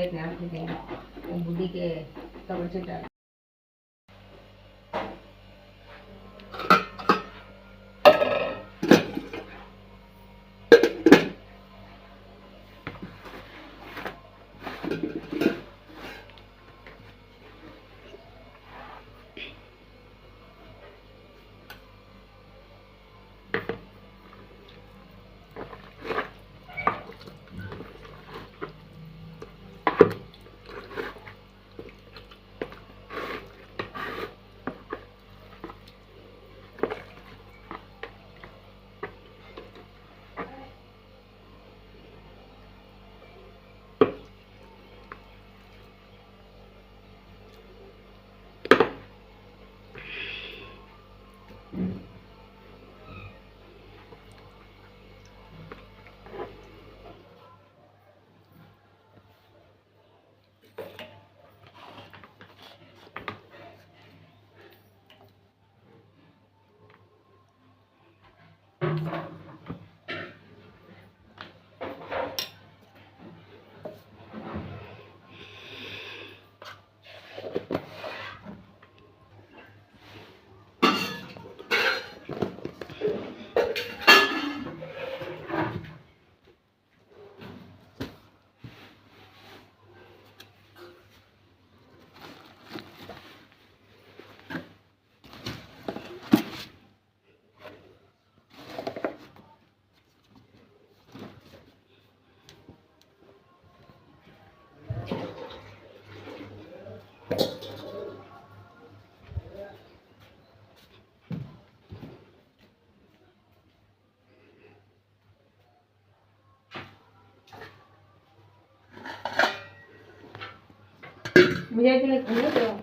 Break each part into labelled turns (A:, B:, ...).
A: बुढ़ी के कवर से डाल मुझे तो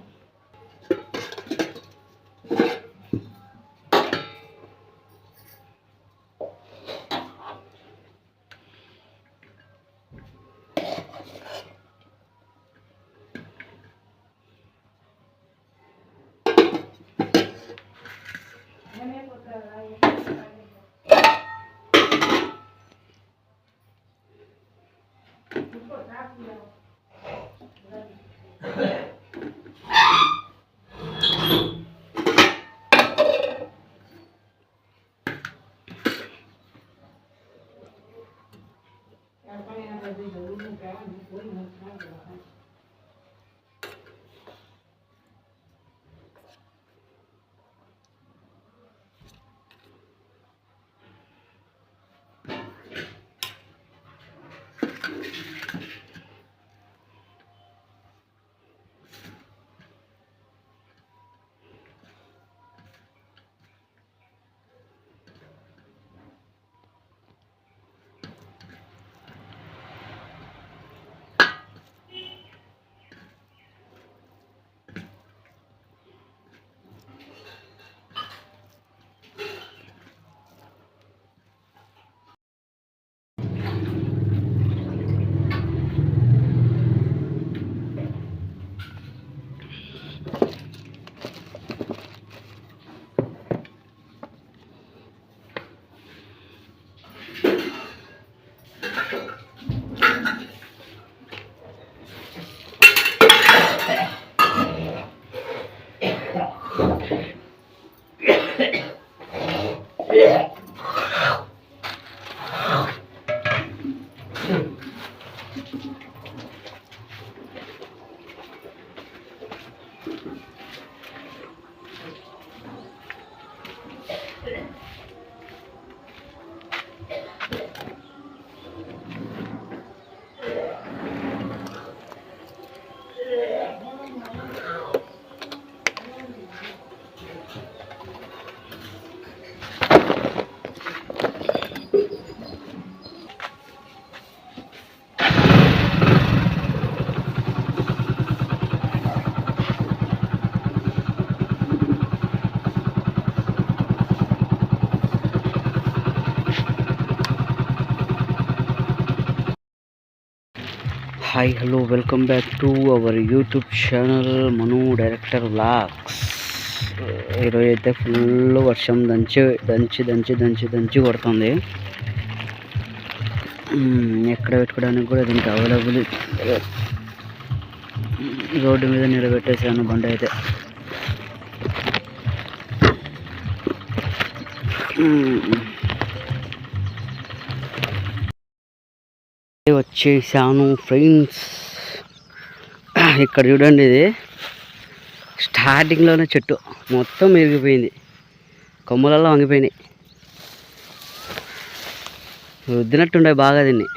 B: hi hello welcome back to our YouTube channel Manu director vlogs. ఈరోజు అయితే ఫుల్ వర్షం దంచి దంచి దంచి దంచి దంచి కొడుతుంది. ఎక్కడ పెట్టుకోవడానికి కూడా దీనికి అవైలబుల్ రోడ్డు మీద నిలబెట్టేసాను బండి అయితే. వచ్చేసాను ఫ్రెండ్స్. ఇక్కడ చూడండి, ఇది స్టార్టింగ్లోనే చెట్టు మొత్తం విరిగిపోయింది, కొమ్మలలో వంగిపోయినాయి. రుద్దినట్టుండే బాగా దీన్ని,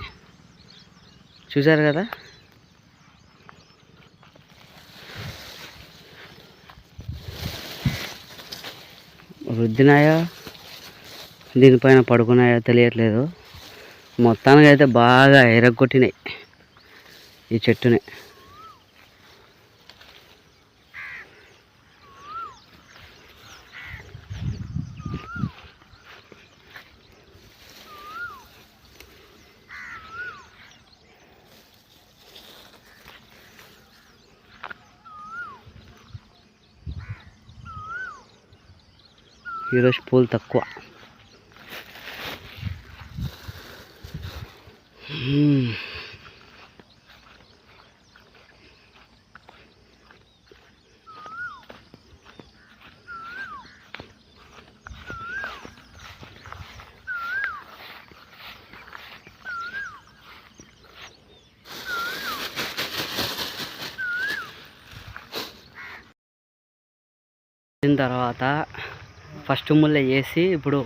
B: చూసారు కదా. రుద్దినాయా దీనిపైన పడుకున్నాయా తెలియట్లేదు. మొత్తానికి అయితే బాగా ఎరగొట్టినాయి ఈ చెట్టుని. ఈరోజు పూలు తక్కువ. తర్వాత ఫస్ట్ ముళ్ళ వేసి ఇప్పుడు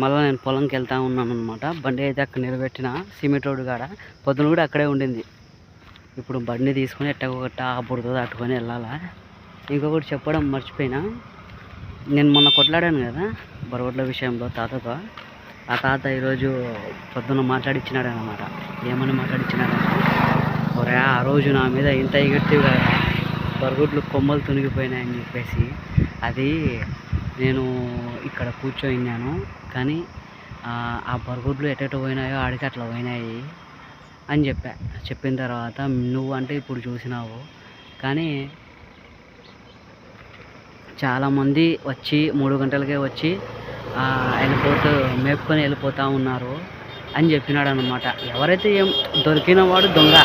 B: మళ్ళీ నేను పొలంకి వెళ్తూ ఉన్నాను అనమాట. బండి అయితే అక్కడ నిలబెట్టిన సిమెంట్ రోడ్డు కాడ, పొద్దున కూడా అక్కడే ఉండింది. ఇప్పుడు బండి తీసుకొని ఎట్టగొట్ట ఆ బురద దాటుకొని వెళ్ళాలా. ఇంకొకటి చెప్పడం మర్చిపోయినా, నేను మొన్న కొట్లాడాను కదా బరగొడ్ల విషయంలో తాతతో. ఆ తాత ఈరోజు పొద్దున్న మాట్లాడిచ్చినాడు అనమాట. ఏమని మాట్లాడిచ్చినాడంటే, ఒరే ఆ రోజు నా మీద ఇంత ఎగట్టివి కదా, బరగొడ్లు కొమ్మలు తునిగిపోయినాయని చెప్పేసి, అది నేను ఇక్కడ కూర్చోయినాను కానీ ఆ బరగొడ్లు ఎటెటు పోయినాయో ఆడికి అట్లా పోయినాయి అని చెప్పిన తర్వాత, నువ్వు అంటే ఇప్పుడు చూసినావు కానీ చాలామంది వచ్చి 3 గంటలకే వచ్చి మేపుకొని వెళ్ళిపోతూ ఉన్నారు అని చెప్పినాడు అనమాట. ఎవరైతే దొరికిన వాడు దొంగ,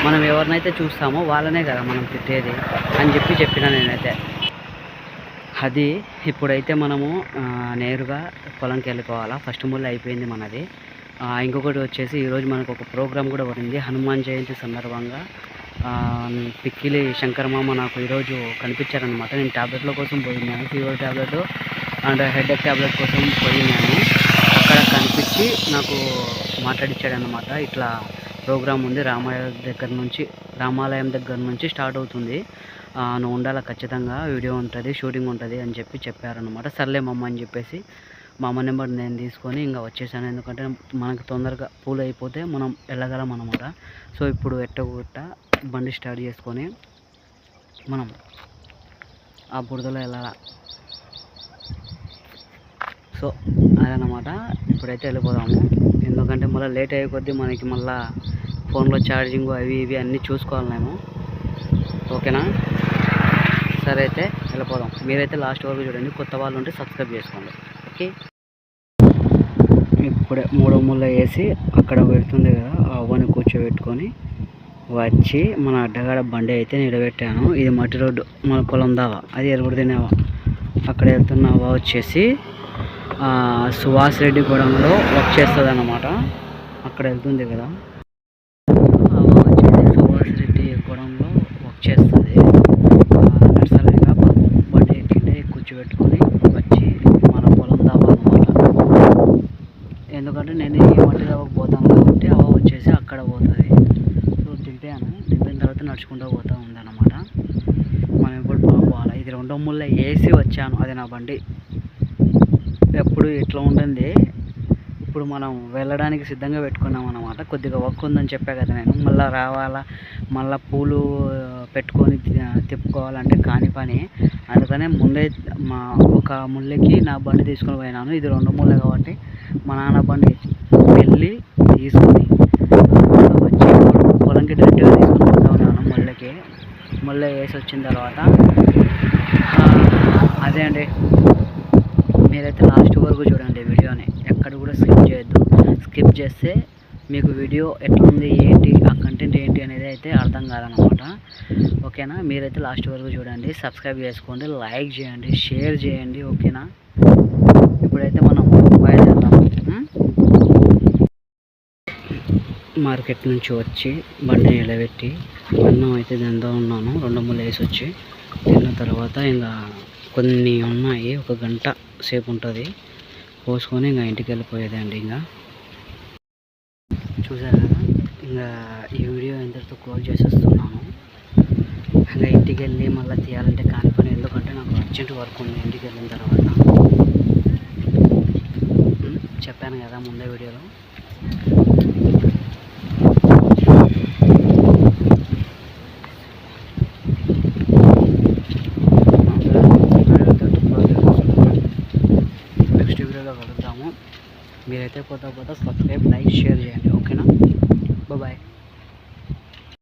B: మనం ఎవరినైతే చూస్తామో వాళ్ళనే కదా మనం తిట్టేది అని చెప్పినా నేనైతే. అది ఇప్పుడైతే మనము నేరుగా పొలంకి వెళ్ళిపోవాలా. ఫస్ట్ ముళ్ళు అయిపోయింది మనది. ఇంకొకటి వచ్చేసి ఈరోజు మనకు ఒక ప్రోగ్రాం కూడా పడింది హనుమాన్ జయంతి సందర్భంగా. పిక్కిలి శంకర్ మామ నాకు ఈరోజు కనిపించారనమాట. నేను ట్యాబ్లెట్ల కోసం పోయినాను, fever tablet and headache tablet కోసం పోయినాను. అక్కడ కనిపించి నాకు మాట్లాడిచ్చాడనమాట. ఇట్లా ప్రోగ్రాం ఉంది రామాలయం దగ్గర నుంచి స్టార్ట్ అవుతుంది, నువ్వు ఉండాలి ఖచ్చితంగా, వీడియో ఉంటుంది, షూటింగ్ ఉంటుంది అని చెప్పారనమాట. సర్లే మమ్మ అని చెప్పేసి మా అమ్మ నెంబర్ నేను తీసుకొని ఇంకా వచ్చేసాను. ఎందుకంటే మనకు తొందరగా పూలు అయిపోతే మనం వెళ్ళగలం అనమాట. సో ఇప్పుడు ఎట్టగొట్ట బండి స్టార్ట్ చేసుకొని మనం ఆ బురదలో వెళ్ళాల. సో అదనమాట. ఇప్పుడైతే వెళ్ళిపోదాము, ఎందుకంటే మళ్ళీ లేట్ అయ్యే కొద్దీ మనకి మళ్ళీ ఫోన్లో ఛార్జింగ్ అవి ఇవి అన్నీ చూసుకోవాలి మేము. ఓకేనా, సరే అయితే వెళ్ళిపోదాం. మీరైతే లాస్ట్ వరకు చూడండి, కొత్త వాళ్ళు ఉంటే సబ్స్క్రైబ్ చేసుకోండి. ఓకే, ఇప్పుడే 3 ముళ్ళు వేసి అక్కడ పెడుతుంది కదా, ఆ అవ్వని కూర్చోబెట్టుకొని వచ్చి మన అడ్డగాడ బండి అయితే నిలబెట్టాను. ఇది మట్టి రోడ్డు, మన పొలం దావా, అది ఎరుగుడిదినేవా. అక్కడ వెళ్తున్న అవ్వ వచ్చేసి సుభాష్ రెడ్డి గూడెంలో వర్క్ చేస్తుంది అన్నమాట. అక్కడ వెళ్తుంది కదా అవ్వ వచ్చేసి సుభాష్ రెడ్డి గూడెంలో వర్క్ చేస్తుంది. నర్సరీగా బండి ఎక్కిండే కూర్చోబెట్టుకొని వచ్చి మన పొలం దావా అన్నమాట. ఎందుకంటే నేను ఈ మట్టి దావాకు పోతాను కాబట్టి అవ్వ వచ్చేసి అక్కడ పోతుంది. సో దింపిన తర్వాత నడుచుకుంటూ పోతూ ఉందన్నమాట. మనం ఇప్పుడు పోవాలి. ఇది 2 ముళ్ళు వేసి వచ్చాను, అది నా బండి. ఎప్పుడు ఇట్లా ఉంటుంది. ఇప్పుడు మనం వెళ్ళడానికి సిద్ధంగా పెట్టుకున్నాం అన్నమాట. కొద్దిగా వర్క్ ఉందని చెప్పా కదా నేను, మళ్ళీ రావాలా, మళ్ళీ పూలు పెట్టుకొని తిప్పుకోవాలంటే కాని పని. అందుకనే ముందే ఒక ముళ్ళకి నా బండి తీసుకొని పోయినాను. ఇది 2 ముళ్ళు కాబట్టి మా నాన్న బండి వెళ్ళి తీసుకొని వచ్చి పొలంకి డైరెక్ట్గా తీసుకొని పోతా ఉన్నాను. ముళ్ళ వేసి వచ్చిన తర్వాత అదే అండి, మీరైతే లాస్ట్ వరకు చూడండి వీడియోని, ఎక్కడ కూడా స్కిప్ చేయొద్దు. స్కిప్ చేస్తే మీకు వీడియో ఎట్లా ఉంది ఏంటి ఆ కంటెంట్ ఏంటి అనేది అయితే అర్థం కాదనమాట. ఓకేనా, మీరైతే లాస్ట్ వరకు చూడండి, సబ్స్క్రైబ్ చేసుకోండి, లైక్ చేయండి, షేర్ చేయండి. ఓకేనా, ఇప్పుడైతే మనం బయలుదేరదాం. మార్కెట్ నుంచి వచ్చి బండిని నిలబెట్టి అన్నం అయితే తింటూ ఉన్నాను. 2 వేసి వచ్చి తిన్న తర్వాత ఇంకా కొన్ని ఉన్నాయి, 1 గంట సేపు ఉంటుంది, పోసుకొని ఇంకా ఇంటికి వెళ్ళిపోయేది అండి. ఇంకా చూసారు కదా, ఇంకా ఈ వీడియో ఇంతటితో క్లోజ్ చేసేస్తున్నాను. ఇంకా ఇంటికి వెళ్ళి మళ్ళీ తీయాలంటే కాని పని, ఎందుకంటే నాకు అర్జెంట్ వర్క్ ఉంది ఇంటికి వెళ్ళిన తర్వాత. చెప్పాను కదా ముందే వీడియోలో. నెక్స్ట్ వీడియోలో కలుద్దాము. మీరైతే పోతా సబ్స్క్రైబ్, లైక్, షేర్ చేయండి. ఓకేనా.